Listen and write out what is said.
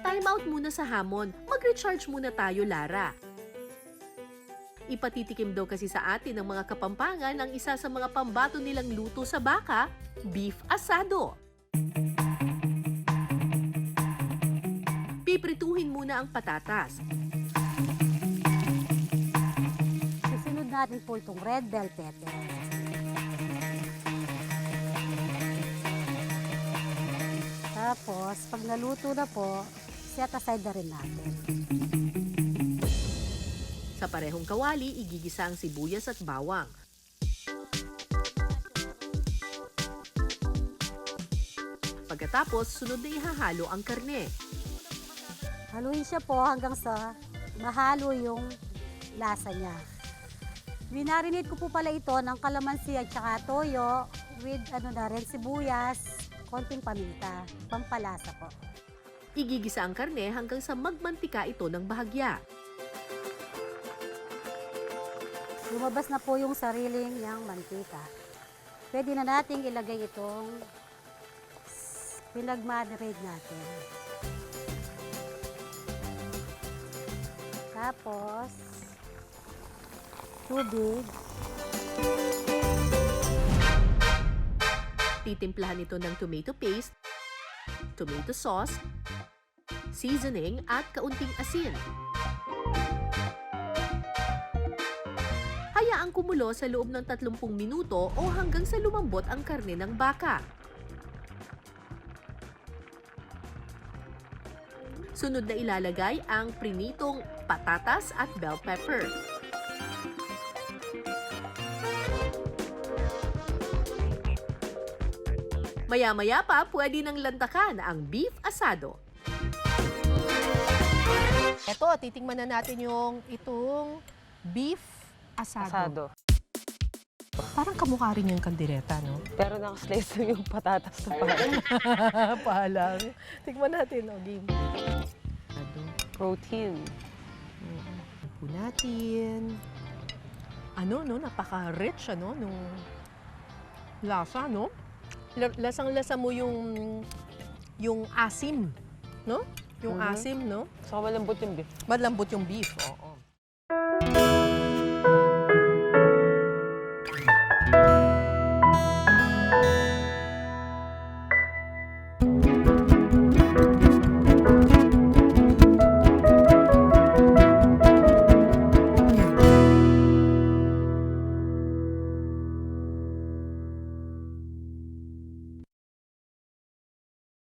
Time out muna sa hamon. Mag-recharge muna tayo, Lara. Ipatitikim daw kasi sa atin ng mga Kapampangan ang isa sa mga pambato nilang luto sa baka, beef asado. Piprituhin muna ang patatas. Susunod natin po itong red bell pepper. Tapos, pag naluto na po, set aside na rin natin. Sa parehong kawali, igigisa ang sibuyas at bawang. Pagkatapos, sunod na ihahalo ang karne. Haluin siya po hanggang sa mahalo yung lasa niya. Minarinate ko po pala ito ng kalamansi at saka toyo with sibuyas, konting paminta, pampalasa po. Igigisa ang karne hanggang sa magmantika ito ng bahagya. Lumabas na po yung sariling niyang mantika. Pwede na nating ilagay itong pinag-marinate natin. Tapos, tubig. Titimplahan ito ng tomato paste, tomato sauce, seasoning at kaunting asin. Hayaang kumulo sa loob ng 30 minuto o hanggang sa lumambot ang karne ng baka. Sunod na ilalagay ang prinitong patatas at bell pepper. Maya-maya pa, pwede nang lantakan ang beef asado. Eto, titingnan na natin itong beef asado. Parang kamukha rin yung kaldereta, no? Pero nakaslice yung patatas na parang Palang. Tingnan natin, game. protein. Po natin. Napaka-rich, nung lasa, no? Lasang-lasa mo yung asim, no? Yung asim, no? So malambot yung beef. Malambot yung beef, oo.